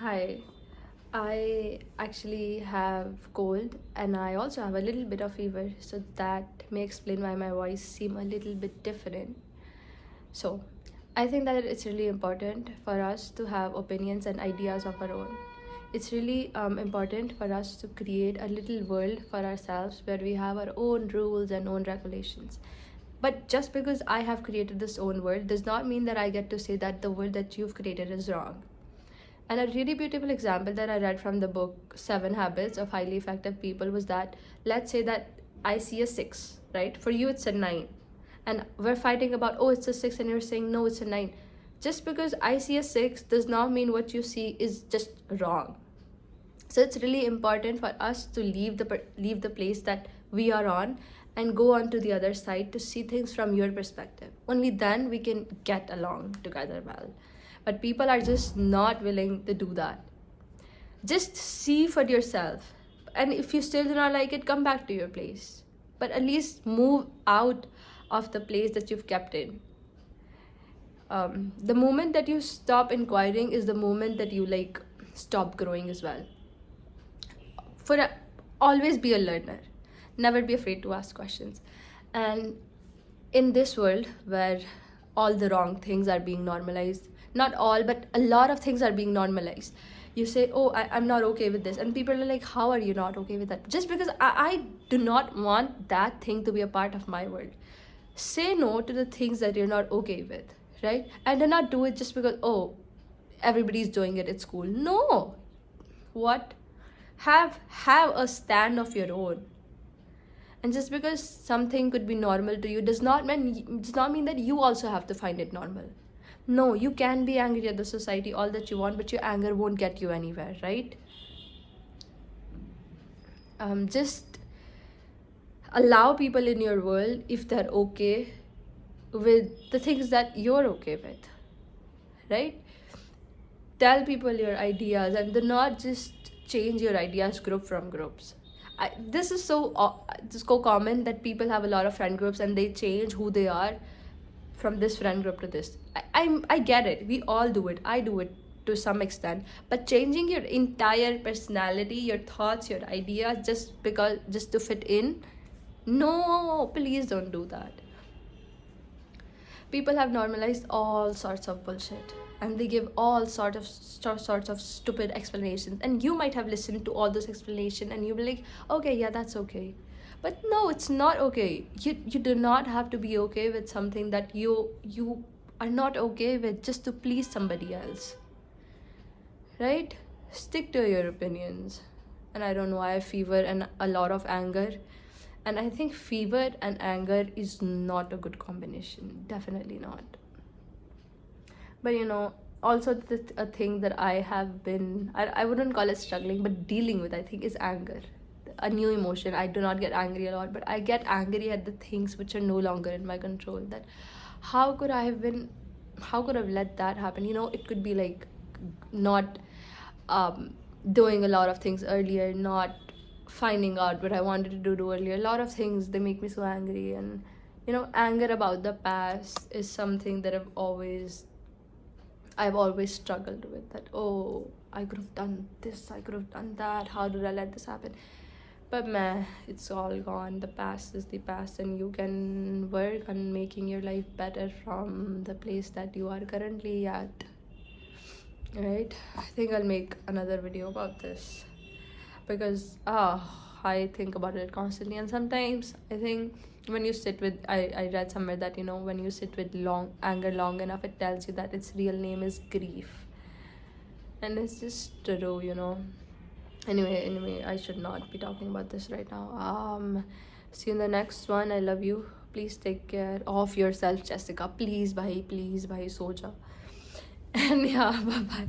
Hi, I actually have cold and I also have a little bit of fever, so that may explain why my voice seem a little bit different. So, I think that it's really important for us to have opinions and ideas of our own. It's really important for us to create a little world for ourselves where we have our own rules and own regulations. But just because I have created this own world does not mean that I get to say that the world that you've created is wrong. And a really beautiful example that I read from the book Seven Habits of Highly Effective People was that, let's say that I see a six, right? For you, it's a nine. And we're fighting about, oh, it's a six, and you're saying, no, it's a nine. Just because I see a six does not mean what you see is just wrong. So it's really important for us to leave the place that we are on and go on to the other side to see things from your perspective. Only then we can get along together well. But people are just not willing to do that. Just see for yourself, and if you still do not like it, come back to your place, but at least move out of the place that you've kept in. The moment that you stop inquiring is the moment that you stop growing as well. for a, Always be a learner, never be afraid to ask questions. And in this world where all the wrong things are being normalized, not all but a lot of things are being normalized, you say, oh, I'm not okay with this, and people are like, how are you not okay with that? Just because I do not want that thing to be a part of my world. Say no to the things that you're not okay with, right? And do not do it just because, oh, everybody's doing it, it's cool. No. What? Have a stand of your own. And just because something could be normal to you does not mean that you also have to find it normal. No, you can be angry at the society all that you want, but your anger won't get you anywhere, right? Just allow people in your world if they're okay with the things that you're okay with, right? Tell people your ideas and do not just change your ideas group from groups. This is so common that people have a lot of friend groups and they change who they are from this friend group to this. I get it, we all do it, I do it to some extent, but changing your entire personality, your thoughts, your ideas just to fit in, no, please don't do that. People have normalized all sorts of bullshit and they give all sorts of stupid explanations, and you might have listened to all those explanations and you'll be like, okay, yeah, that's okay. But no, it's not okay. You do not have to be okay with something that you are not okay with just to please somebody else, right? Stick to your opinions. And I don't know, I have fever and a lot of anger, and I think fever and anger is not a good combination, definitely not. But also a thing that I have been, I wouldn't call it struggling, but dealing with, I think, is anger. A new emotion. I do not get angry a lot, but I get angry at the things which are no longer in my control. That how could I have been, how could I have let that happen? It could be like not doing a lot of things earlier, not finding out what I wanted to do earlier. A lot of things, they make me so angry. And anger about the past is something that I've always struggled with. That, oh, I could have done this, I could have done that, how did I let this happen? But meh, it's all gone. The past is the past, and you can work on making your life better from the place that you are currently at. Right? I think I'll make another video about this because I think about it constantly, and sometimes I think when you sit with, I read somewhere that when you sit with long anger long enough, it tells you that its real name is grief. And it's just true. Anyway, I should not be talking about this right now. See you in the next one. I love you. Please take care of yourself, Jessica. Please bhai, so ja. And yeah, bye bye.